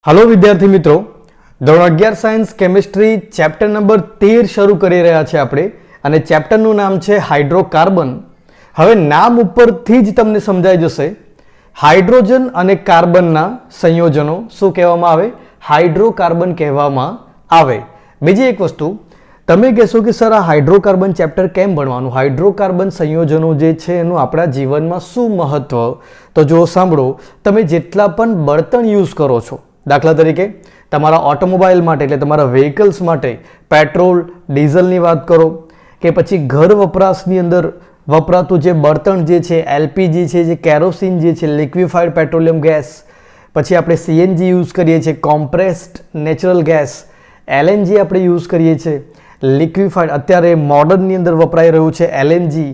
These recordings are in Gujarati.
हेलो विद्यार्थी मित्रों, ધોરણ 11 સાયન્સ કેમિસ્ટ્રી ચેપ્ટર નંબર 13 શરૂ કરી રહ્યા છે આપણે અને ચેપ્ટરનું નામ છે હાઇડ્રોકાર્બન. હવે નામ ઉપરથી જ તમને સમજાઈ જશે. હાઇડ્રોજન અને કાર્બનના સંયોજનો શું કહેવામાં આવે? હાઇડ્રોકાર્બન કહેવામાં આવે. બીજી એક વસ્તુ, તમે કહેશો કે સર આ હાઇડ્રોકાર્બન ચેપ્ટર કેમ ભણવાનું? હાઇડ્રોકાર્બન સંયોજનો જે છે એનું આપણા જીવનમાં શું મહત્વ? તો જો સાંભળો, તમે જેટલા પણ બળતણ યુઝ કરો છો, દાખલા તરીકે તમારા ઓટોમોબાઈલ માટે એટલે તમારા વ્હીકલ્સ માટે પેટ્રોલ ડીઝલની વાત કરો કે પછી ઘર વપરાશની અંદર વપરાતું જે બળતણ જે છે એલપીજી છે, જે કેરોસીન જે છે લિક્વિફાઈડ પેટ્રોલિયમ ગેસ, પછી આપણે સીએનજી યુઝ કરીએ છીએ, કોમ્પ્રેસ્ડ નેચરલ ગેસ, એલએનજી આપણે યુઝ કરીએ છીએ, લિક્વિફાઈડ અત્યારે મોડર્નની અંદર વપરાઈ રહ્યું છે એલએનજી,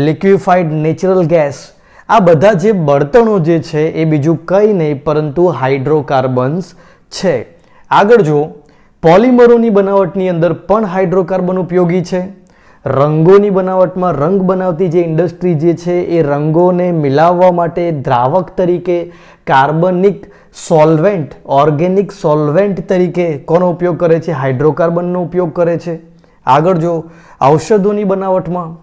લિક્વિફાઈડ નેચરલ ગેસ. આ બધા જે બળતણો જે છે એ બીજું કંઈ નહીં પરંતુ હાઇડ્રોકાર્બન્સ છે. આગળ જો પોલિમરોની બનાવટની અંદર પણ હાઇડ્રોકાર્બન ઉપયોગી છે. રંગોની બનાવટમાં રંગ બનાવતી જે ઇન્ડસ્ટ્રી જે છે એ રંગોને મિલાવવા માટે દ્રાવક તરીકે કાર્બનિક સોલ્વેન્ટ, ઓર્ગેનિક સોલ્વેન્ટ તરીકે કોનો ઉપયોગ કરે છે? હાઇડ્રોકાર્બનનો ઉપયોગ કરે છે. આગળ જો ઔષધોની બનાવટમાં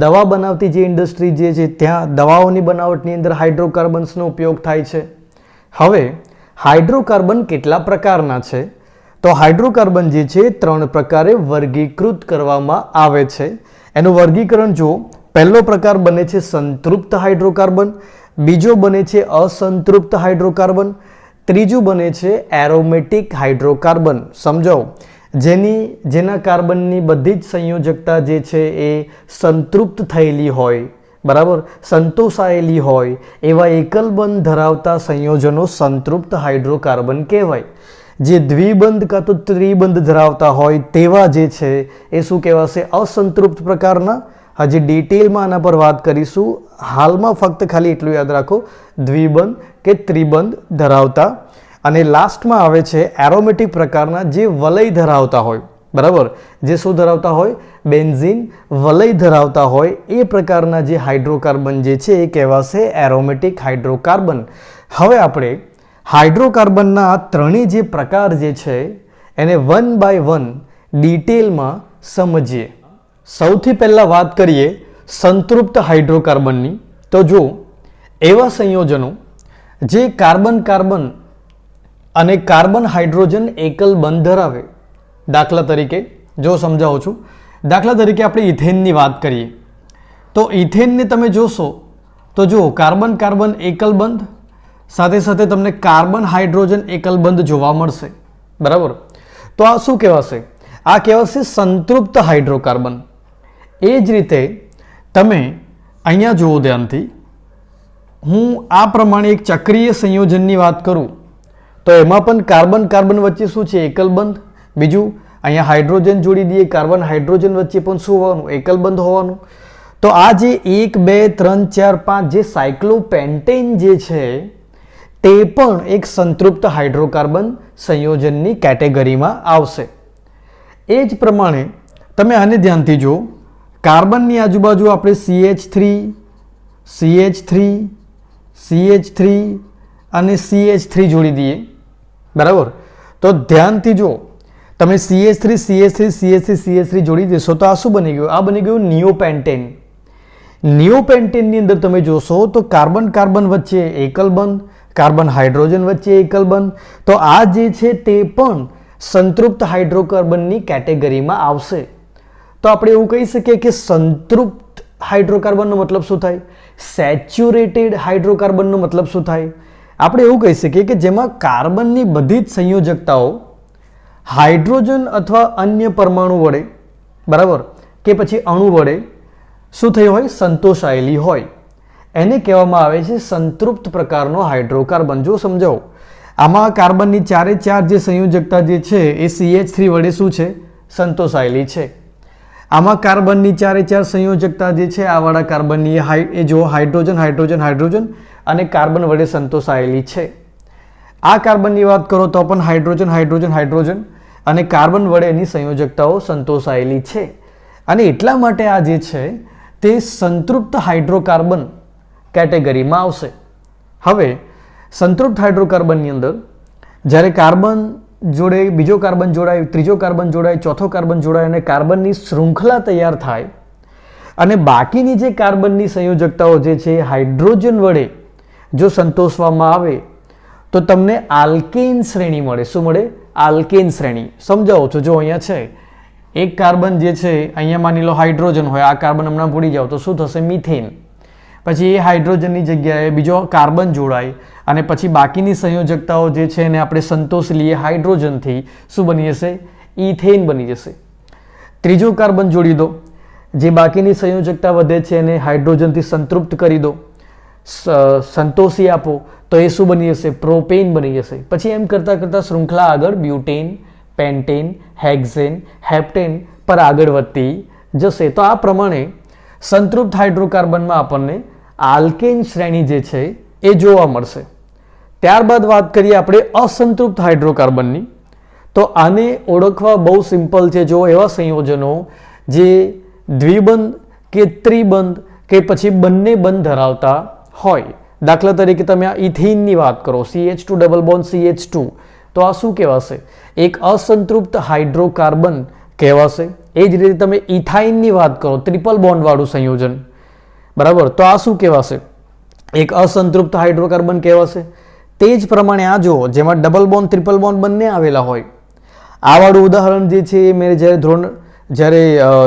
દવા બનાવતી જે ઇન્ડસ્ટ્રી જે છે ત્યાં દવાઓની બનાવટની અંદર હાઇડ્રોકાર્બન્સનો ઉપયોગ થાય છે. હવે હાઇડ્રોકાર્બન કેટલા પ્રકારના છે? તો હાઇડ્રોકાર્બન જે છે 3 પ્રકારે વર્ગીકૃત કરવામાં આવે છે. એનું વર્ગીકરણ જો, પહેલો પ્રકાર બને છે સંતૃપ્ત હાઇડ્રોકાર્બન, બીજો બને છે અસંતૃપ્ત હાઇડ્રોકાર્બન, ત્રીજું બને છે એરોમેટિક હાઇડ્રોકાર્બન. સમજાવો, જેના કાર્બનની બધી જ સંયોજકતા જે છે એ સંતૃપ્ત થયેલી હોય, બરાબર, સંતોષાયેલી હોય એવા એકલબંધ ધરાવતા સંયોજનો સંતૃપ્ત હાઇડ્રોકાર્બન કહેવાય. જે દ્વિબંધ કાં તો ત્રિબંધ ધરાવતા હોય તેવા જે છે એ શું કહેવાશે? અસંતૃપ્ત પ્રકારના. હજી ડિટેલમાં આના પર વાત કરીશું. હાલમાં ફક્ત ખાલી એટલું યાદ રાખો, દ્વિબંધ કે ત્રિબંધ ધરાવતા. અને લાસ્ટમાં આવે છે એરોમેટિક પ્રકારના, જે વલય ધરાવતા હોય, બરાબર, જે શું ધરાવતા હોય? બેન્ઝીન વલય ધરાવતા હોય એ પ્રકારના જે હાઇડ્રોકાર્બન જે છે એ કહેવાશે એરોમેટિક હાઇડ્રોકાર્બન. હવે આપણે હાઇડ્રોકાર્બનના આ ત્રણેય જે પ્રકાર જે છે એને 1 by 1 ડિટેલમાં સમજીએ. સૌથી પહેલાં વાત કરીએ સંતૃપ્ત હાઇડ્રોકાર્બનની. તો જો એવા સંયોજનો જે કાર્બન કાર્બન અને કાર્બન હાઇડ્રોજન એકલ બંધ ધરાવે, દાખલા તરીકે જો સમજાવું છું, દાખલા તરીકે આપણે ઇથેનની વાત કરીએ તો ઇથેનને તમે જોશો તો જો કાર્બન કાર્બન એકલ બંધ સાથે સાથે તમને કાર્બન હાઇડ્રોજન એકલ બંધ જોવા મળશે, બરાબર. તો આ શું કહેવાશે? આ કહેવાશે સંતૃપ્ત હાઇડ્રોકાર્બન. એ જ રીતે તમે અહીંયા જુઓ ધ્યાનથી, હું આ પ્રમાણે એક ચક્રીય સંયોજનની વાત કરું તો એમાં પણ કાર્બન કાર્બન વચ્ચે શું છે? એકલ બંધ. બીજું અહીંયા હાઇડ્રોજન જોડી દઈએ, કાર્બન હાઇડ્રોજન વચ્ચે પણ શું હોવાનું? એકલ બંધ હોવાનું. તો આ જે 1 2 3 4 5 જે સાયક્લોપેન્ટેન જે છે તે પણ એક સંતૃપ્ત હાઇડ્રોકાર્બન સંયોજનની કેટેગરીમાં આવશે. એ જ પ્રમાણે તમે આને ધ્યાનથી જુઓ, કાર્બનની આજુબાજુ આપણે CH3, CH3, CH3 અને CH3 જોડી દઈએ, બરાબર. તો ધ્યાનથી જુઓ, તમે CH3 CH3 CH3 CH3 જોડી દેશો તો આ શું બની ગયું? આ બની ગયું નિયોપેન્ટેન. નિયોપેન્ટેનની અંદર તમે જોશો તો કાર્બન કાર્બન વચ્ચે એકલ બંધ, કાર્બન હાઇડ્રોજન વચ્ચે એકલ બંધ. તો આ જે છે તે પણ સંતૃપ્ત હાઇડ્રોકાર્બનની કેટેગરીમાં આવશે. તો આપણે એવું કહી શકીએ કે સંતૃપ્ત હાઇડ્રોકાર્બનનો મતલબ શું થાય? સેચ્યુરેટેડ હાઇડ્રોકાર્બનનો મતલબ શું થાય? આપણે એવું કહી શકીએ કે જેમાં કાર્બનની બધી જ સંયોજકતાઓ હાઇડ્રોજન અથવા અન્ય પરમાણુ વડે, બરાબર, કે પછી અણુ વડે શું થઈ હોય? સંતોષાયેલી હોય. એને કહેવામાં આવે છે સંતૃપ્ત પ્રકારનો હાઇડ્રોકાર્બન. જો સમજાવો, આમાં કાર્બનની 4 જે સંયોજકતા જે છે એ CH3 વડે શું છે? સંતોષાયેલી છે. આમાં કાર્બનની 4 સંયોજકતા જે છે આ વાળા કાર્બનની એ જો હાઇડ્રોજન હાઇડ્રોજન હાઇડ્રોજન અને કાર્બન વડે સંતોષાયેલી છે. આ કાર્બનની વાત કરો તો પણ હાઇડ્રોજન હાઇડ્રોજન હાઇડ્રોજન અને કાર્બન વડે એની સંયોજકતાઓ સંતોષાયેલી છે. અને એટલા માટે આ જે છે તે સંતૃપ્ત હાઇડ્રોકાર્બન કેટેગરીમાં આવશે. હવે સંતૃપ્ત હાઇડ્રોકાર્બનની અંદર જ્યારે કાર્બન જોડે બીજો કાર્બન જોડાય, ત્રીજો કાર્બન જોડાય, ચોથો કાર્બન જોડાય અને કાર્બનની શૃંખલા તૈયાર થાય અને બાકીની જે કાર્બનની સંયોજકતાઓ જે છે હાઇડ્રોજન વડે જો સંતોષવામાં આવે તો તમને આલ્કેન શ્રેણી મળે. શું મળે? આલ્કેન શ્રેણી. સમજાવું છું. જો અહીંયા છે એક કાર્બન જે છે, અહીંયા માની લો હાઇડ્રોજન હોય, આ કાર્બન હમણાં ભૂલી જાઓ તો શું થશે? મિથેન. પછી એ હાઇડ્રોજનની જગ્યાએ બીજો કાર્બન જોડાય અને પછી બાકીની સંયોજકતાઓ જે છે એને આપણે સંતોષ લઈએ હાઇડ્રોજનથી. શું બની જશે? ઇથેન બની જશે. ત્રીજો કાર્બન જોડી દો, જે બાકીની સંયોજકતા વધે છે એને હાઇડ્રોજનથી સંતૃપ્ત કરી દો, સંતોષી આપો, તો એ શું બની જશે? પ્રોપેન બની જશે. પછી એમ કરતાં કરતાં શૃંખલા આગળ બ્યુટેન, પેન્ટેન, હેક્ઝેન, હેપ્ટેન પર આગળ વધતી જશે. તો આ પ્રમાણે સંતૃપ્ત હાઇડ્રોકાર્બનમાં આપણને આલ્કેન શ્રેણી જે છે એ જોવા મળશે. ત્યારબાદ વાત કરીએ આપણે અસંતૃપ્ત હાઇડ્રોકાર્બનની. તો આને ઓળખવા બહુ સિમ્પલ છે. જો એવા સંયોજનો જે દ્વિબંધ કે ત્રિબંધ કે પછી બંને બંધ ધરાવતા હોય, દાખલા તરીકે તમે આ ઇથેનની વાત કરો, CH2 ડબલ બોન્ડ CH2, તો આ શું કહેવાશે? એક અસંતૃપ્ત હાઇડ્રોકાર્બન કહેવાશે. એ જ રીતે તમે ઇથાઇનની વાત કરો, ટ્રિપલ બોન્ડ વાળું સંયોજન, બરાબર, તો આ શું કહેવાશે? એક અસંતૃપ્ત હાઇડ્રોકાર્બન કહેવાશે. તે જ પ્રમાણે આ જુઓ, જેમાં ડબલ બોન્ડ ટ્રિપલ બોન્ડ બંને આવેલા હોય, આ વાળું ઉદાહરણ જે છે એ મેં જ્યારે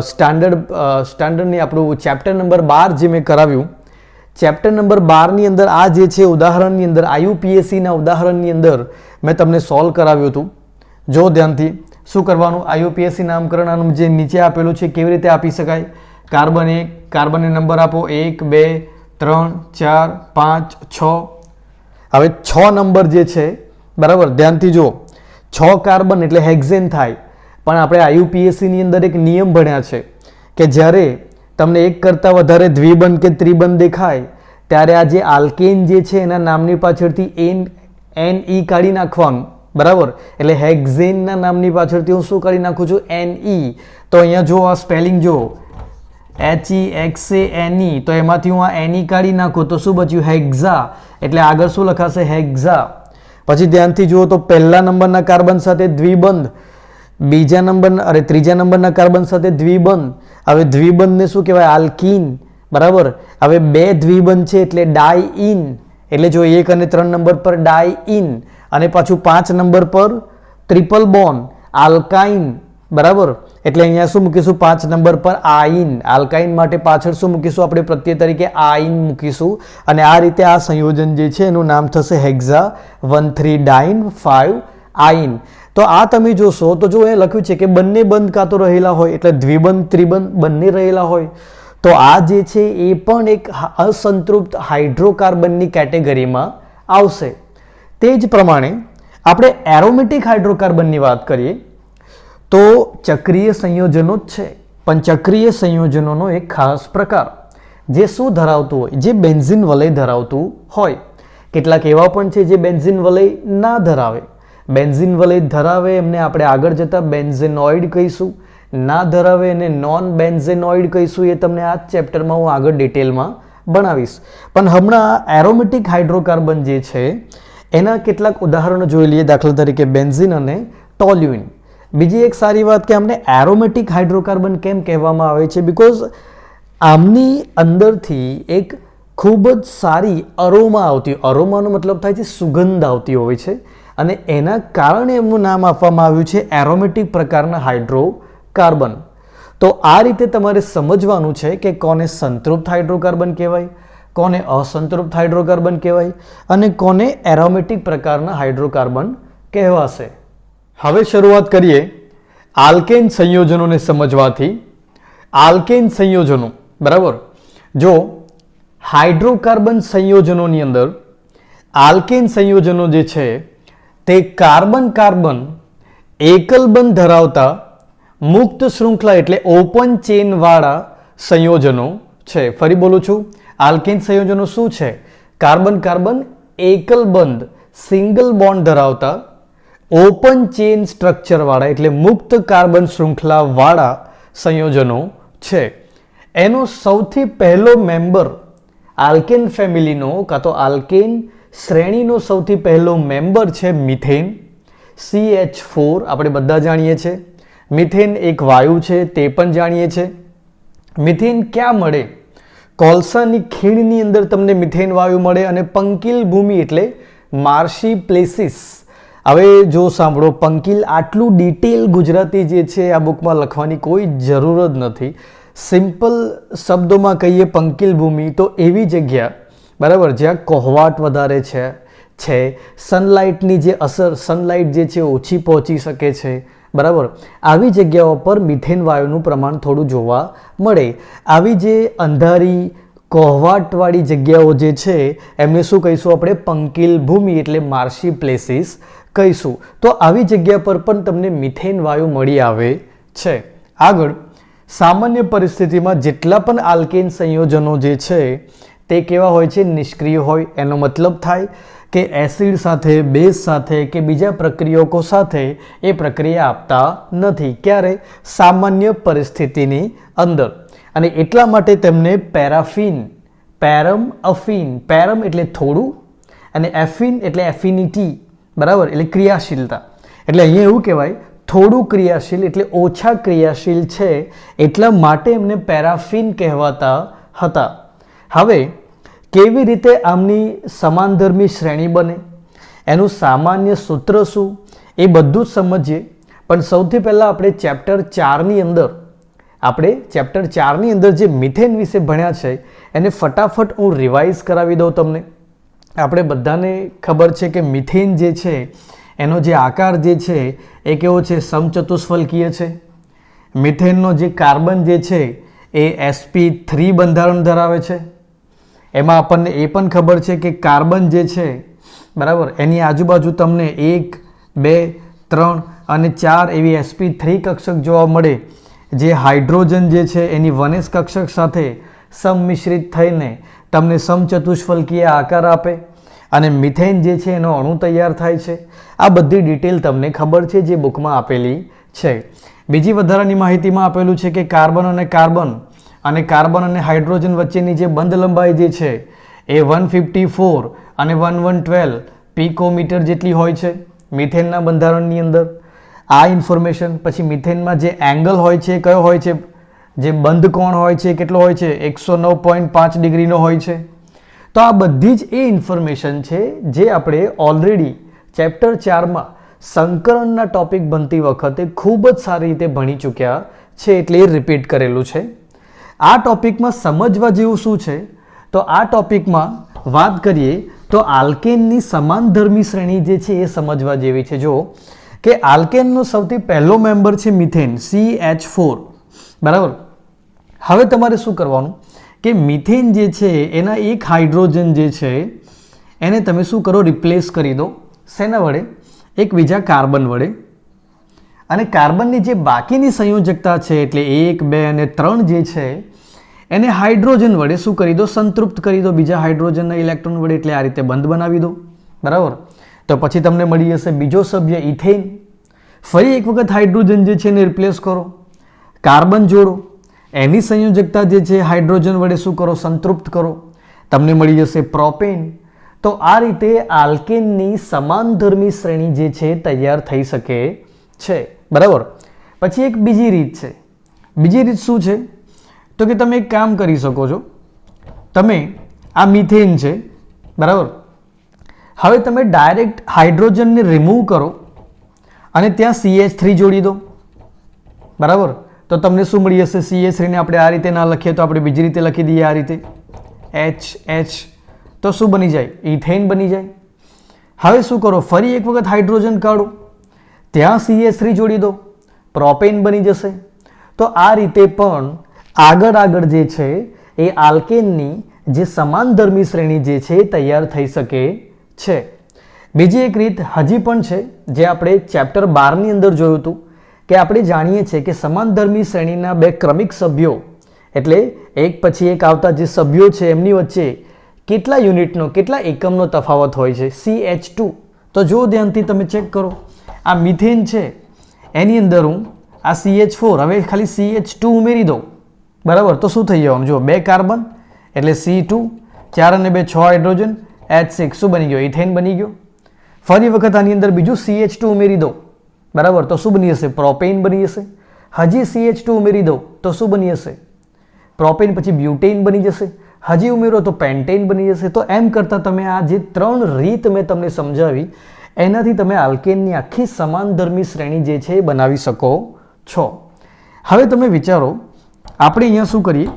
સ્ટાન્ડર્ડની આપણું ચેપ્ટર નંબર 12 જે મેં કરાવ્યું, ચેપ્ટર નંબર 12ની અંદર આ જે છે ઉદાહરણની અંદર IUPACના ઉદાહરણની અંદર મેં તમને સોલ્વ કરાવ્યું હતું. જો ધ્યાનથી શું કરવાનું? IUPAC નામકરણ આનું જે નીચે આપેલું છે કેવી રીતે આપી શકાય? કાર્બન 1, કાર્બનને નંબર આપો 1, 2, 3, 4, 5, 6. હવે 6 નંબર જે છે, બરાબર, ધ્યાનથી જો, 6 કાર્બન એટલે હેક્ઝેન થાય. પણ આપણે IUPACની અંદર એક નિયમ ભણ્યા છે કે જ્યારે તમને એક કરતાં વધારે દ્વિબંધ કે ત્રિબંધ દેખાય ત્યારે આ જે આલ્કેન જે છે એના નામની પાછળથી NE કાઢી નાખવાનું, બરાબર. એટલે હેક્ઝેનના નામની પાછળથી હું શું કાઢી નાખું છું? NE. તો અહીંયા જો આ સ્પેલિંગ જો HEXANE, તો એમાંથી હું આ NE કાઢી નાખું તો શું બચ્યું? હેક્ઝા. એટલે આગળ શું લખાશે? હેક્ઝા. પછી ધ્યાનથી જુઓ તો પહેલા નંબરના કાર્બન સાથે દ્વિબંધ, ત્રીજા નંબરના કાર્બન સાથે દ્વિબંધ. હવે દ્વિબંધને શું કહેવાય? આલ્કીન, બરાબર. હવે 2 દ્વિબંધ છે એટલે ડાઈઇન. એટલે જો 1 અને 3 નંબર પર ડાઈઇન અને પાછું 5 નંબર પર ટ્રિપલ બોન્ડ આલ્કાઇન, બરાબર. એટલે અહીંયા શું મૂકીશું? 5 નંબર પર આઇન. આલ્કાઇન માટે પાછળ શું મૂકીશું? આપણે પ્રત્યય તરીકે આઇન મૂકીશું. અને આ રીતે આ સંયોજન જે છે એનું નામ થશે હેક્ઝા 1,3 ડાઇન 5 આઇન. તો આ તમે જોશો તો જો એ લખ્યું છે કે બંને બંધ કાં તો રહેલા હોય, એટલે દ્વિબંધ ત્રિબંધ બંને રહેલા હોય, તો આ જે છે એ પણ એક અસંતૃપ્ત હાઇડ્રોકાર્બનની કેટેગરીમાં આવશે. તે જ પ્રમાણે આપણે એરોમેટિક હાઇડ્રોકાર્બનની વાત કરીએ તો ચક્રીય સંયોજનો જ છે, પણ ચક્રીય સંયોજનોનો એક ખાસ પ્રકાર જે શું ધરાવતું હોય? જે બેન્ઝીન વલય ધરાવતું હોય. કેટલાક એવા પણ છે જે બેન્ઝીન વલય ના ધરાવે. બેન્ઝીન વલય ધરાવે એમને આપણે આગળ જતા બેન્ઝેનોઇડ કહીશું, ના ધરાવે એને નોન બેન્ઝેનોઇડ કહીશું. એ તમને આ ચેપ્ટરમાં હું આગળ ડિટેલમાં ભણાવીશ. પણ હમણાં એરોમેટિક હાઇડ્રોકાર્બન જે છે એના કેટલાક ઉદાહરણો જોઈ લઈએ, દાખલા તરીકે બેન્ઝીન અને ટોલ્યુઇન. બીજી એક સારી વાત કે આમને એરોમેટિક હાઇડ્રોકાર્બન કેમ કહેવામાં આવે છે? બિકોઝ આમની અંદરથી એક ખૂબ જ સારી અરોમા આવતી, અરોમાનો મતલબ થાય છે સુગંધ આવતી હોય છે, અને એના કારણે એમનું નામ આપવામાં આવ્યું છે એરોમેટિક પ્રકારના હાઇડ્રોકાર્બન. તો આ રીતે તમારે સમજવાનું છે કે કોને સંતૃપ્ત હાઇડ્રોકાર્બન કહેવાય, કોને અસંતૃપ્ત હાઇડ્રોકાર્બન કહેવાય અને કોને એરોમેટિક પ્રકારના હાઇડ્રોકાર્બન કહેવાશે. હવે શરૂઆત કરીએ આલ્કેન સંયોજનોને સમજવાથી. આલ્કેન સંયોજનો, બરાબર, જો હાઇડ્રોકાર્બન સંયોજનોની અંદર આલ્કેન સંયોજનો જે છે તે કાર્બન કાર્બન એકલ બંધ ધરાવતા મુક્ત શૃંખલા એટલે ઓપન ચેન વાળા સંયોજનો છે. ફરી બોલું છું, આલ્કેન સંયોજનો શું છે? કાર્બન કાર્બન એકલ બંધ સિંગલ બોન્ડ ધરાવતા ઓપન ચેન સ્ટ્રક્ચર વાળા એટલે મુક્ત કાર્બન શૃંખલા વાળા સંયોજનો છે. એનો સૌથી પહેલો મેમ્બર આલ્કેન ફેમિલીનો કાં તો આલ્કેન શ્રેણીનો સૌથી પહેલો મેમ્બર છે મિથેન, CH4 આપણે બધા જાણીએ છીએ. મિથેન એક વાયુ છે તે પણ જાણીએ છીએ. મિથેન ક્યાં મળે? કોલસાની ખીણની અંદર તમને મિથેન વાયુ મળે અને પંકિલ ભૂમિ એટલે માર્શી પ્લેસીસ. હવે જો સાંભળો, પંકિલ આટલું ડિટેલ ગુજરાતી જે છે આ બુકમાં લખવાની કોઈ જરૂર જ નથી. સિમ્પલ શબ્દોમાં કહીએ પંકિલ ભૂમિ તો એવી જગ્યા, બરાબર, જ્યાં કોહવાટ વધારે છે, સનલાઇટની જે અસર, સનલાઇટ જે છે ઓછી પહોંચી શકે છે, બરાબર, આવી જગ્યાઓ પર મિથેન વાયુનું પ્રમાણ થોડું જોવા મળે. આવી જે અંધારી કોહવાટવાળી જગ્યાઓ જે છે એમને શું કહીશું આપણે? પંકિલ ભૂમિ એટલે માર્શી પ્લેસીસ કહીશું. તો આવી જગ્યા પર પણ તમને મિથેન વાયુ મળી આવે છે. આગળ, સામાન્ય પરિસ્થિતિમાં જેટલા પણ આલ્કેન સંયોજનો જે છે તે કેવા હોય છે? નિષ્ક્રિય હોય. એનો મતલબ થાય કે એસિડ સાથે, બેઝ સાથે કે બીજા પ્રક્રિયકો સાથે એ પ્રક્રિયા આપતા નથી. ક્યારે? સામાન્ય પરિસ્થિતિની અંદર. અને એટલા માટે તેમને પેરાફિન, પેરમ, અફિન, પેરમ એટલે થોડું અને એફિન એટલે એફિનિટી, બરાબર, એટલે ક્રિયાશીલતા. એટલે અહીંયા એવું કહેવાય થોડું ક્રિયાશીલ એટલે ઓછા ક્રિયાશીલ છે, એટલા માટે એમને પેરાફિન કહેવાતા હતા. હવે કેવી રીતે આમની સમાનધર્મી શ્રેણી બને, એનું સામાન્ય સૂત્ર શું, એ બધું જ સમજીએ. પણ સૌથી પહેલાં આપણે ચેપ્ટર 4ની અંદર જે મિથેન વિશે ભણ્યા છે એને ફટાફટ હું રિવાઇઝ કરાવી દઉં તમને. આપણે બધાને ખબર છે કે મિથેન જે છે એનો જે આકાર જે છે એ કેવો છે? સમચતુષ્ફલકીય છે. મિથેનનો જે કાર્બન જે છે એ sp3 બંધારણ ધરાવે છે. એમાં આપણને એ પણ ખબર છે કે કાર્બન જે છે, બરાબર, એની આજુબાજુ તમને 1, 2, 3 અને 4 એવી sp3 કક્ષક જોવા મળે, જે હાઇડ્રોજન જે છે એની 1s કક્ષક સાથે સંમિશ્રિત થઈને તમને સમચતુષ્ફલકીય આકાર આપે અને મિથેન જે છે એનો અણુ તૈયાર થાય છે. આ બધી ડિટેલ તમને ખબર છે, જે બુકમાં આપેલી છે. બીજી વધારાની માહિતીમાં આપેલું છે કે કાર્બન અને હાઇડ્રોજન વચ્ચેની જે બંધ લંબાઈ જે છે એ 154 અને 1112 પિકોમીટર જેટલી હોય છે મિથેનના બંધારણની અંદર. આ ઇન્ફોર્મેશન પછી મિથેનમાં જે એંગલ હોય છે કયો હોય છે? જે બંધ કોણ હોય છે કેટલો હોય છે? 109.5 ડિગ્રીનો હોય છે. તો આ બધી જ એ ઇન્ફોર્મેશન છે જે આપણે ઓલરેડી ચેપ્ટર 4માં સંકરણના ટોપિક બનતી વખતે ખૂબ જ સારી રીતે ભણી ચૂક્યા છે, એટલે એ રિપીટ કરેલું છે. આ ટોપિકમાં સમજવા જેવું શું છે? તો આ ટોપિકમાં વાત કરીએ તો આલ્કેનની સમાનધર્મી શ્રેણી જે છે એ સમજવા જેવી છે. જો કે આલ્કેનનો સૌથી પહેલો મેમ્બર છે મિથેન, CH4, બરાબર. હવે તમારે શું કરવાનું કે મિથેન જે છે એના એક હાઇડ્રોજન જે છે એને તમે શું કરો? રિપ્લેસ કરી દો. શેના વડે? એક બીજા કાર્બન વડે. અને કાર્બનની જે બાકીની સંયોજકતા છે એટલે 1, 2 અને 3 જે છે એને હાઇડ્રોજન વડે શું કરી દો? સંતૃપ્ત કરી દો બીજા હાઇડ્રોજનના ઇલેક્ટ્રોન વડે. એટલે આ રીતે બંધ બનાવી દો, બરાબર. તો પછી તમને મળી જશે બીજો સભ્ય ઇથેન. ફરી એક વખત હાઇડ્રોજન જે છે એને રિપ્લેસ કરો, કાર્બન જોડો, એની સંયોજકતા જે છે હાઇડ્રોજન વડે શું કરો? સંતૃપ્ત કરો. તમને મળી જશે પ્રોપેન. તો આ રીતે આલ્કેનની સમાનધર્મી શ્રેણી જે છે તૈયાર થઈ શકે છે, બરાબર. પછી એક બીજી રીત છે. બીજી રીત શું છે? તો કે તમે એક કામ કરી શકો છો. તમે આ મિથેન છે, બરાબર, હવે તમે ડાયરેક્ટ હાઇડ્રોજનને રિમૂવ કરો અને ત્યાં CH3 જોડી દો, બરાબર. તો તમને શું મળી જશે? CH3 ને આપણે આ રીતે ના લખીએ તો આપણે બીજી રીતે લખી દઈએ, આ રીતે HH. તો શું બની જાય? ઇથેન બની જાય. હવે શું કરો? ફરી એક વખત હાઇડ્રોજન કાઢો, ત્યાં CH3 જોડી દો, પ્રોપેન બની જશે. તો આ રીતે પણ આગળ જે છે એ આલ્કેનની જે સમાનધર્મી શ્રેણી જે છે એ તૈયાર થઈ શકે છે. બીજી એક રીત હજી પણ છે જે આપણે ચેપ્ટર 12ની અંદર જોયું હતું કે આપણે જાણીએ છીએ કે સમાનધર્મી શ્રેણીના બે ક્રમિક સભ્યો એટલે એક પછી એક આવતા જે સભ્યો છે એમની વચ્ચે કેટલા યુનિટનો, કેટલા એકમનો તફાવત હોય છે? CH2. તો જો ધ્યાનથી તમે ચેક કરો, આ મિથેન છે એની અંદર હું આ CH4 હવે ખાલી CH2 ઉમેરી દઉં, બરાબર. તો શું થઈ જવાનું? જો 2 કાર્બન એટલે C2, 4 અને 2 6 હાઇડ્રોજન, H6 શું બની ગયો? ઇથેન બની ગયો. ફરી વખત આની અંદર બીજું CH2 ઉમેરી દો, બરાબર, તો શું બની જશે? પ્રોપેન બની જશે. હજી CH2 ઉમેરી દો તો શું બની જશે? પ્રોપેન. પછી બ્યુટેન બની જશે. હજી ઉમેરો તો પેન્ટેન બની જશે. તો એમ કરતાં તમે આ જે 3 રીત મેં તમને સમજાવી એનાથી તમે આલ્કેનની આખી સમાનધર્મી શ્રેણી જે છે એ બનાવી શકો છો. હવે તમે વિચારો, આપણે અહીંયા શું કરીએ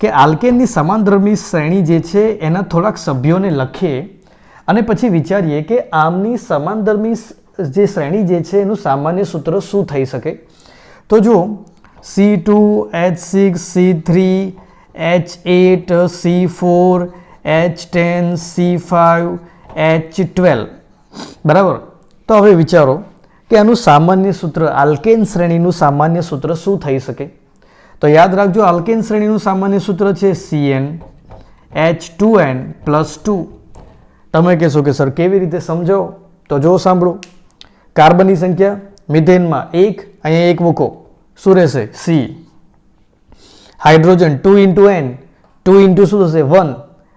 કે આલ્કેનની સમાનધર્મી શ્રેણી જે છે એના થોડાક સભ્યોને લખીએ અને પછી વિચારીએ કે આમની સમાનધર્મી જે શ્રેણી જે છે એનું સામાન્ય સૂત્ર શું થઈ શકે. તો જુઓ, C2H6 C3 H8 C4 H10 C5 H12, બરાબર. તો હવે વિચારો કે આનું સામાન્ય સૂત્ર, આલ્કેન શ્રેણીનું સામાન્ય સૂત્ર શું થઈ શકે. તો યાદ રાખજો, આલ્કેન શ્રેણીનું સામાન્ય સૂત્ર છે CN H2N +2. તમે કહેશો કે સર કેવી રીતે સમજાવો? તો જો સાંભળો, કાર્બનની સંખ્યા મિથેનમાં 1, અહીંયા 1 મૂકો, શું રહેશે? C. હાઇડ્રોજન 2 × N, 2 × શું થશે? 1,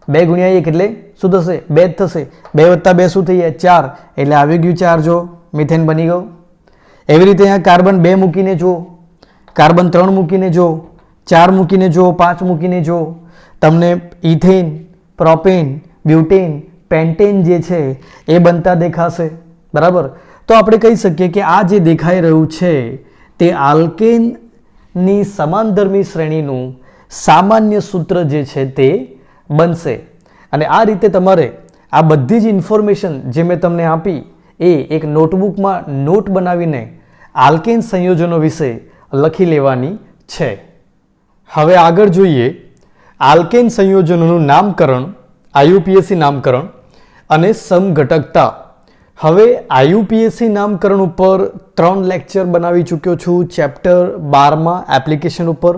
2 × 1 એટલે શું થશે? 2 જ થશે. 2 + 2 શું થઈ જાય? 4, એટલે આવી ગયું 4. જો મિથેન બની ગયો. એવી રીતે અહીંયા કાર્બન 2 મૂકીને જુઓ, કાર્બન 3 મૂકીને જુઓ, 4 મૂકીને જુઓ, 5 મૂકીને જુઓ, તમને ઇથેન, પ્રોપેન, બ્યુટેન, પેન્ટેન જે છે એ બનતા દેખાશે, બરાબર. તો આપણે કહી શકીએ કે આ જે દેખાઈ રહ્યું છે તે આલ્કેનની સમાનધર્મી શ્રેણીનું સામાન્ય સૂત્ર જે છે તે બનશે. અને આ રીતે તમારે આ બધી જ ઇન્ફોર્મેશન જે મેં તમને આપી એ એક નોટબુકમાં નોટ બનાવીને આલ્કેન સંયોજનો વિશે લખી લેવાની છે. હવે આગળ જોઈએ આલ્કેન સંયોજનોનું નામકરણ, IUPAC નામકરણ અને સમઘટકતા. હવે IUPAC નામકરણ ઉપર 3 લેક્ચર બનાવી ચૂક્યો છું ચેપ્ટર 12માં એપ્લિકેશન ઉપર.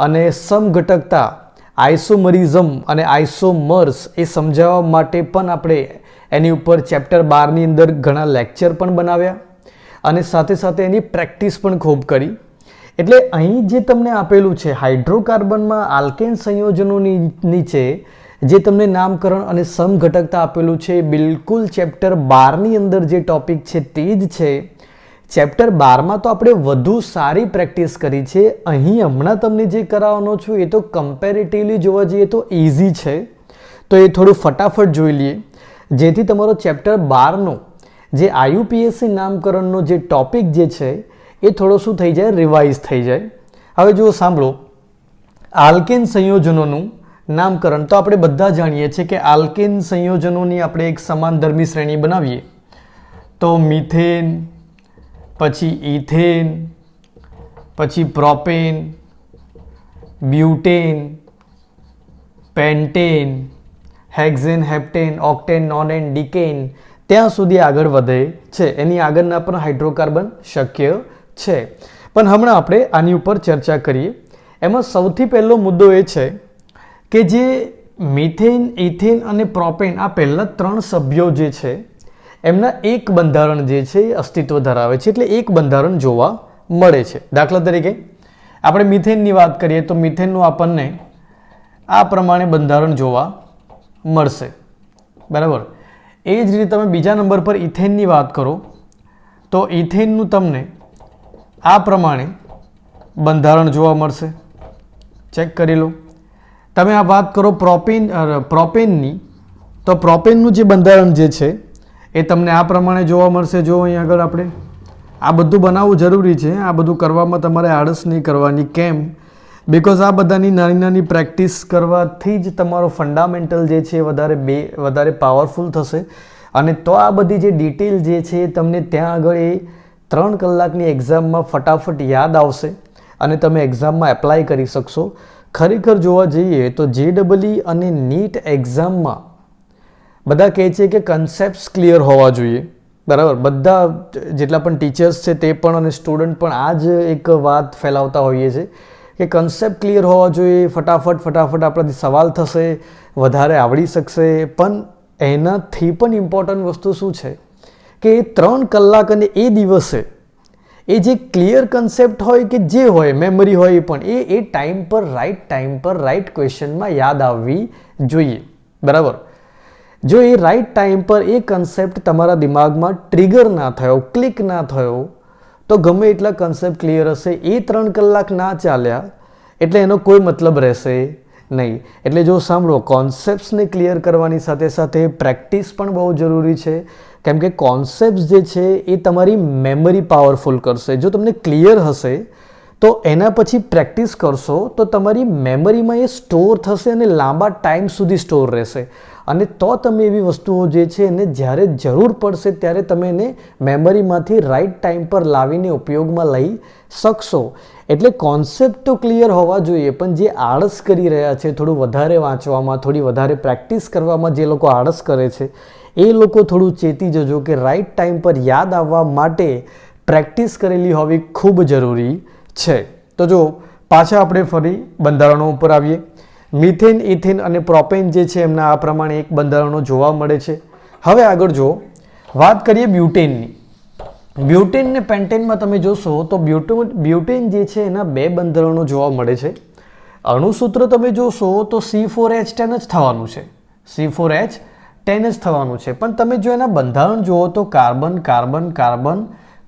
અને સમઘટકતા, આઇસોમરિઝમ અને આઇસોમર્સ એ સમજાવવા માટે પણ આપણે એની ઉપર ચેપ્ટર 12ની અંદર ઘણા લેક્ચર પણ બનાવ્યા અને સાથે સાથે એની પ્રેક્ટિસ પણ ખૂબ કરી. એટલે અહીં જે તમને આપેલું છે હાઇડ્રોકાર્બનમાં આલ્કેન સંયોજનોની નીચે જે તમને નામકરણ અને સમઘટકતા આપેલું છે, બિલકુલ ચેપ્ટર 12ની અંદર જે ટોપિક છે તે જ છે. ચેપ્ટર 12માં તો આપણે વધુ સારી પ્રેક્ટિસ કરી છે. અહીં હમણાં તમને જે કરાવવાનો છું એ તો કમ્પેરેટિવલી જોવા જઈએ તો ઇઝી છે. તો એ થોડું ફટાફટ જોઈ લઈએ જેથી તમારો ચેપ્ટર 12નો જે IUPAC નામકરણનો જે ટોપિક જે છે એ થોડો શું થઈ જાય? રિવાઇઝ થઈ જાય. હવે જુઓ, સાંભળો, આલ્કેન સંયોજનોનું નામકરણ. તો આપણે બધા જાણીએ છીએ કે આલ્કેન સંયોજનોની આપણે એક સમાનધર્મી શ્રેણી બનાવીએ તો મિથેન, પછી ઇથેન, પછી propane, butane, pentane, hexane, heptane, octane, nonane, decane, ત્યાં સુધી આગળ વધે છે. એની આગળના પણ હાઇડ્રોકાર્બન શક્ય છે. પણ હમણાં આપણે આની ઉપર ચર્ચા કરીએ. એમાં સૌથી પહેલો મુદ્દો એ છે કે જે મિથેન, ઇથેન અને પ્રોપેન આ પહેલા 3 સભ્યો જે છે એમના એક બંધારણ જે છે એ અસ્તિત્વ ધરાવે છે. એટલે એક બંધારણ જોવા મળે છે. દાખલા તરીકે આપણે મિથેનની વાત કરીએ તો મિથેનનું આપણને આ પ્રમાણે બંધારણ જોવા મળશે, બરાબર. એ જ રીતે તમે બીજા નંબર પર ઇથેનની વાત કરો તો ઇથેનનું તમને આ પ્રમાણે બંધારણ જોવા મળશે. ચેક કરી લો. તમે આ વાત કરો પ્રોપેનની તો પ્રોપેનનું જે બંધારણ જે છે એ તમને આ પ્રમાણે જોવા મળશે. જો અહીં આગળ આપણે આ બધું બનાવવું જરૂરી છે. આ બધું કરવામાં તમારે આળસ નહીં કરવાની. કેમ? બિકોઝ આ બધાની નાની નાની પ્રેક્ટિસ કરવાથી જ તમારો ફંડામેન્ટલ જે છે વધારે પાવરફુલ થશે અને તો આ બધી જે ડિટેલ જે છે તમને ત્યાં આગળ એ 3 કલાકની એક્ઝામમાં ફટાફટ યાદ આવશે અને તમે એક્ઝામમાં એપ્લાય કરી શકશો. ખરેખર જોવા જઈએ તો JEE અને નીટ એક્ઝામમાં બધા કહે છે કે કન્સેપ્ટ્સ ક્લિયર હોવા જોઈએ, બરાબર. બધા જેટલા પણ ટીચર્સ છે તે પણ અને સ્ટુડન્ટ પણ આ જ એક વાત ફેલાવતા હોઈએ છે કે કન્સેપ્ટ ક્લિયર હોવા જોઈએ, ફટાફટ આપણાથી સવાલ થશે, વધારે આવડી શકશે. પણ એનાથી પણ ઇમ્પોર્ટન્ટ વસ્તુ શું છે કે 3 કલાક અને એ દિવસે એ જે ક્લિયર કન્સેપ્ટ હોય કે જે હોય મેમરી હોય પણ એ ટાઈમ પર રાઈટ ક્વેશ્ચનમાં યાદ આવવી જોઈએ, બરાબર. જો એ રાઈટ ટાઈમ પર એ કન્સેપ્ટ તમારા દિમાગમાં ટ્રિગર ના થયો, ક્લિક ના થયો, તો ગમે એટલા કન્સેપ્ટ ક્લિયર હશે, એ 3 કલાક ના ચાલ્યા એટલે એનો કોઈ મતલબ રહેશે નહીં. એટલે જો સાંભળો, કોન્સેપ્ટ્સને ક્લિયર કરવાની સાથે સાથે પ્રેક્ટિસ પણ બહુ જરૂરી છે. કેમ કે કોન્સેપ્ટ્સ જે છે એ તમારી મેમરી પાવરફુલ કરશે. જો તમને ક્લિયર હશે તો એના પછી પ્રેક્ટિસ કરશો તો તમારી મેમરીમાં એ સ્ટોર થશે અને લાંબા ટાઈમ સુધી સ્ટોર રહેશે. અને તો તમે એવી વસ્તુઓ જે છે એને જ્યારે જરૂર પડશે ત્યારે તમે એને મેમરીમાંથી રાઈટ ટાઈમ પર લાવીને ઉપયોગમાં લઈ શકશો. એટલે કોન્સેપ્ટ તો ક્લિયર હોવા જોઈએ, પણ જે આળસ કરી રહ્યા છે થોડું વધારે વાંચવામાં, થોડી વધારે પ્રેક્ટિસ કરવામાં, જે લોકો આળસ કરે છે એ લોકો થોડું ચેતી જજો કે રાઈટ ટાઈમ પર યાદ આવવા માટે પ્રેક્ટિસ કરેલી હોવી ખૂબ જરૂરી છે. તો જો પાછા આપણે ફરી બંધારણો ઉપર આવીએ. મિથેન, ઇથેન અને પ્રોપેન જે છે એમના આ પ્રમાણે એક બંધારણો જોવા મળે છે. હવે આગળ જો વાત કરીએ બ્યુટેનની. બ્યુટેન ને પેન્ટેનમાં તમે જોશો તો બ્યુટેન જે છે એના 2 બંધારણો જોવા મળે છે. અણુસૂત્ર તમે જોશો તો C4H10 જ થવાનું છે, C4H10 જ થવાનું છે. પણ તમે જો એના બંધારણ જુઓ તો કાર્બન, કાર્બન, કાર્બન,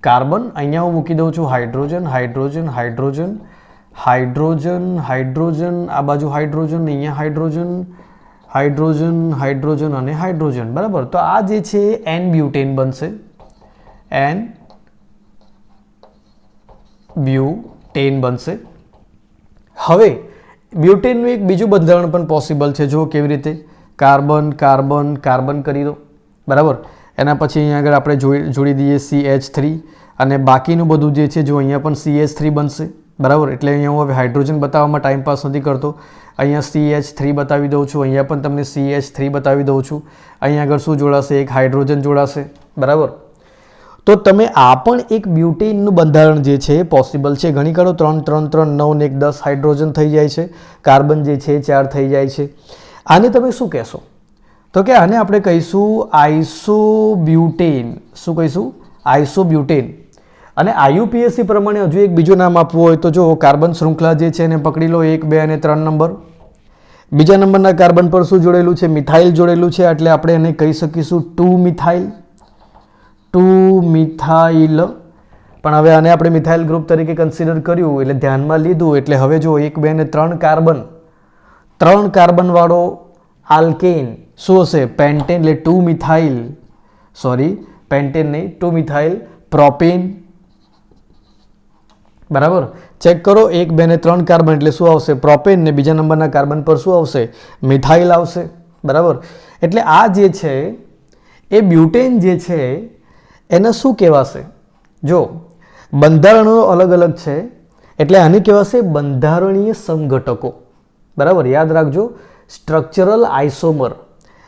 કાર્બન, અહીંયા હું મૂકી દઉં છું hydrogen, hydrogen, hydrogen, hydrogen, hydrogen, આ બાજુ હાઇડ્રોજન, અહીંયા હાઇડ્રોજન, હાઇડ્રોજન, હાઇડ્રોજન અને હાઇડ્રોજન. બરાબર. તો આ જે છે એન બ્યુટેન બનશે, એન બ્યુટેન બનશે. હવે બ્યુટેનનું એક બીજું બંધારણ પણ પોસિબલ છે. જો કેવી રીતે, કાર્બન, કાર્બન, કાર્બન કરી દો. બરાબર. એના પછી અહીંયા આગળ આપણે જોડી દઈએ CH3 અને બાકીનું બધું જે છે જો અહીંયા પણ CH3 બનશે. બરાબર. એટલે અહીંયા હું હવે હાઇડ્રોજન બતાવવામાં ટાઈમ પાસ નથી કરતો. અહીંયા CH3 બતાવી દઉં છું, અહીંયા પણ તમને CH3 બતાવી દઉં છું. અહીંયા આગળ શું જોડાશે, એક હાઇડ્રોજન જોડાશે. બરાબર. તો તમે આ પણ એક બ્યુટેનનું બંધારણ જે છે એ પોસિબલ છે. ઘણી કરો 3 3 3 9 ને 1 10 હાઇડ્રોજન થઈ જાય છે, કાર્બન જે છે 4 થઈ જાય છે. આને તમે શું કહેશો? તો કે આને આપણે કહીશું આઇસોબ્યુટેન. શું કહીશું? આઇસોબ્યુટેન. અને IUPAC પ્રમાણે હજુ એક બીજું નામ આપવું હોય તો જો કાર્બન શૃંખલા જે છે એને પકડી લો, 1 2 અને 3 નંબર. બીજા નંબરના કાર્બન પર શું જોડેલું છે? મિથાઇલ જોડેલું છે. એટલે આપણે એને કહી શકીશું 2 મિથાઇલ, 2 મિથાઇલ. પણ હવે આને આપણે મિથાઇલ ગ્રુપ તરીકે કન્સિડર કર્યું એટલે ધ્યાનમાં લીધું. એટલે હવે જો 1 2 અને 3 કાર્બન, 3 કાર્બન વાળો આલ્કેન શું હશે? પેન્ટેન. એટલે 2 મિથાઇલ, સોરી પેન્ટેન નહીં, 2 મિથાઇલ પ્રોપેન. બરાબર. ચેક કરો, 1 2 અને 3 કાર્બન એટલે શું આવશે? પ્રોપેન. ને બીજા નંબરના કાર્બન પર શું આવશે? મિથાઇલ આવશે. બરાબર. એટલે આ જે છે એ બ્યુટેન જે છે એને શું કહેવાશે? જો બંધારણો અલગ અલગ છે એટલે આને કહેવાશે બંધારણીય સમઘટકો. બરાબર. યાદ રાખજો, સ્ટ્રક્ચરલ આઇસોમર,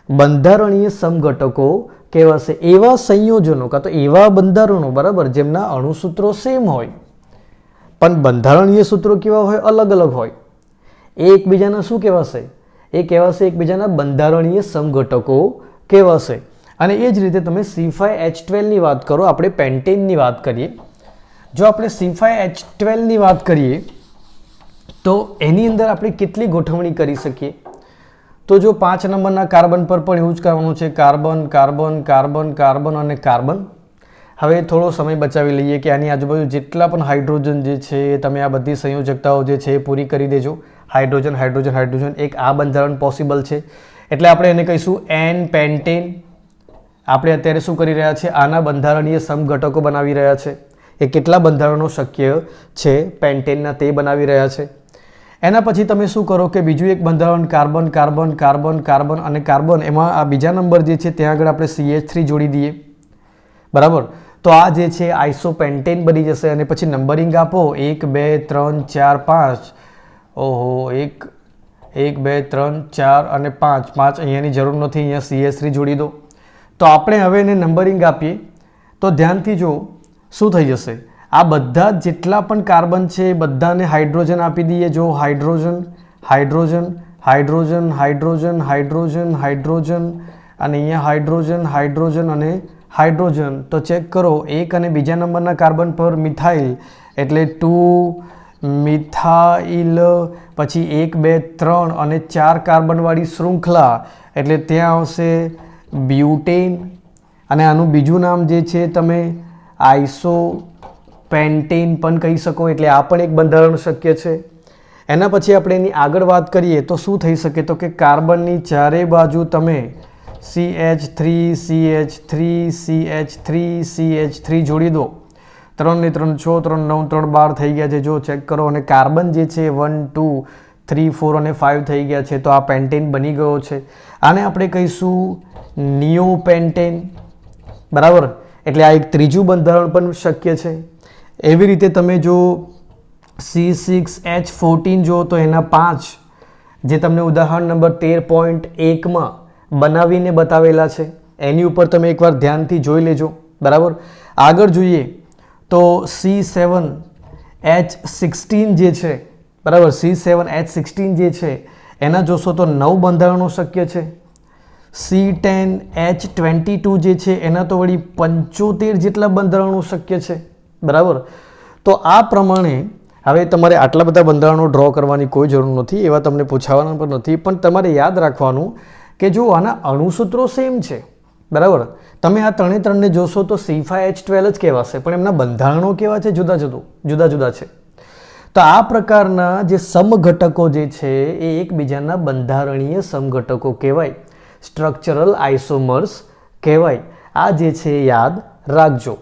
બંધારણીય સમઘટકો કહેવાશે એવા સંયોજનો કાં તો એવા બંધારણો, બરાબર, જેમના અણુસૂત્રો સેમ હોય પણ બંધારણીય સૂત્રો કેવા હોય? અલગ અલગ હોય. એ એકબીજાના શું કહેવાશે? એ કહેવાશે એકબીજાના બંધારણીય સમઘટકો કહેવાશે. અને એ જ રીતે તમે C5H12ની વાત કરો, આપણે પેન્ટેનની વાત કરીએ. જો આપણે C5H12ની વાત કરીએ તો એની અંદર આપણે કેટલી ગોઠવણી કરી શકીએ? તો જો 5 નંબરના કાર્બન પર પણ એવું જ કરવાનું છે, કાર્બન, કાર્બન, કાર્બન, કાર્બન અને કાર્બન. હવે થોડો સમય બચાવી લઈએ કે આની આજુબાજુ જેટલા પણ હાઇડ્રોજન જે છે તમે આ બધી સંયોજકતાઓ જે છે એ પૂરી કરી દેજો. હાઇડ્રોજન, હાઇડ્રોજન, હાઇડ્રોજન, એક આ બંધારણ પોસિબલ છે. એટલે આપણે એને કહીશું એન પેન્ટેન. આપણે અત્યારે શું કરી રહ્યા છે? આના બંધારણીય સમઘટકો બનાવી રહ્યા છે. એ કેટલા બંધારણો શક્ય છે પેન્ટેનના તે બનાવી રહ્યા છે. એના પછી તમે શું કરો કે બીજું એક બંધારણ કાર્બન, કાર્બન, કાર્બન, કાર્બન અને કાર્બન, એમાં આ બીજા નંબર જે છે ત્યાં આગળ આપણે CH3 જોડી દઈએ. બરાબર. તો આ જે છે આઇસોપેન્ટેન બની જશે. અને પછી નંબરિંગ આપો 1 2 3 4 5. ઓહો, 1 2 3 4 અને 5. 5 અહીંયાની જરૂર નથી, અહીંયા CH3 જોડી દો. તો આપણે હવે એને નંબરિંગ આપીએ તો ધ્યાનથી જો શું થઈ જશે? આ બધા જેટલા પણ કાર્બન છે એ બધાને હાઇડ્રોજન આપી દઈએ. જો hydrogen, hydrogen, hydrogen, hydrogen, hydrogen, hydrogen અને અહીંયા હાઇડ્રોજન, હાઇડ્રોજન અને હાઇડ્રોજન. તો ચેક કરો, 1 અને બીજા નંબરના કાર્બન પર મિથાઇલ એટલે 2 મિથાઇલ. પછી 1 2 3 અને 4 કાર્બનવાળી શૃંખલા એટલે ત્યાં આવશે બ્યુટેન, અને આનું બીજું નામ જે છે તમે આઇસોપેન્ટેન પણ કહી શકો. એટલે આ પણ એક બંધારણ શક્ય છે. એના પછી આપણે એની આગળ વાત કરીએ તો શું થઈ શકે, તો કે કાર્બનની ચારે બાજુ તમે CH3 CH3 CH3 CH3 જોડી દો. 3 ને 3 6, 3 9 3 12 થઈ ગયા છે. જો ચેક કરો, અને કાર્બન જે છે 1 2 3 4 અને 5 થઈ ગયા છે. તો આ પેન્ટેન બની ગયો છે. આને આપણે કહીશું નિયોપેન્ટેન, બરાબર. એટલે આ એક ત્રીજું બંધારણ પણ શક્ય છે. એવી રીતે તમે જો C6H14 જો તો એના 5 જે તમને ઉદાહરણ નંબર 13.1 બનાવીને બતાવેલા છે, એની ઉપર તમે એકવાર ધ્યાનથી જોઈ લેજો, બરાબર. આગળ જોઈએ તો C7H16 જે છે, બરાબર, C7H16 જે છે એના જોશો તો 9 બંધારણો શક્ય છે. C10H22 જે છે એના તો વળી 75 જેટલા બંધારણો શક્ય છે, બરાબર. તો આ પ્રમાણે હવે તમારે આટલા બધા બંધારણો ડ્રો કરવાની કોઈ જરૂર નથી, એવા તમને પૂછાવાના પણ નથી. પણ તમારે યાદ રાખવાનું કે જો આના અણુસૂત્રો સેમ છે, બરાબર. તમે આ ત્રણે જોશો તો C5H12 જ કહેવાશે, પણ એમના બંધારણો કેવા છે, જુદા જુદા છે. તો આ પ્રકારના જે સમઘટકો જે છે એ એકબીજાના બંધારણીય સમઘટકો કહેવાય, સ્ટ્રક્ચરલ આઇસોમર્સ કહેવાય. આ જે છે યાદ રાખજો.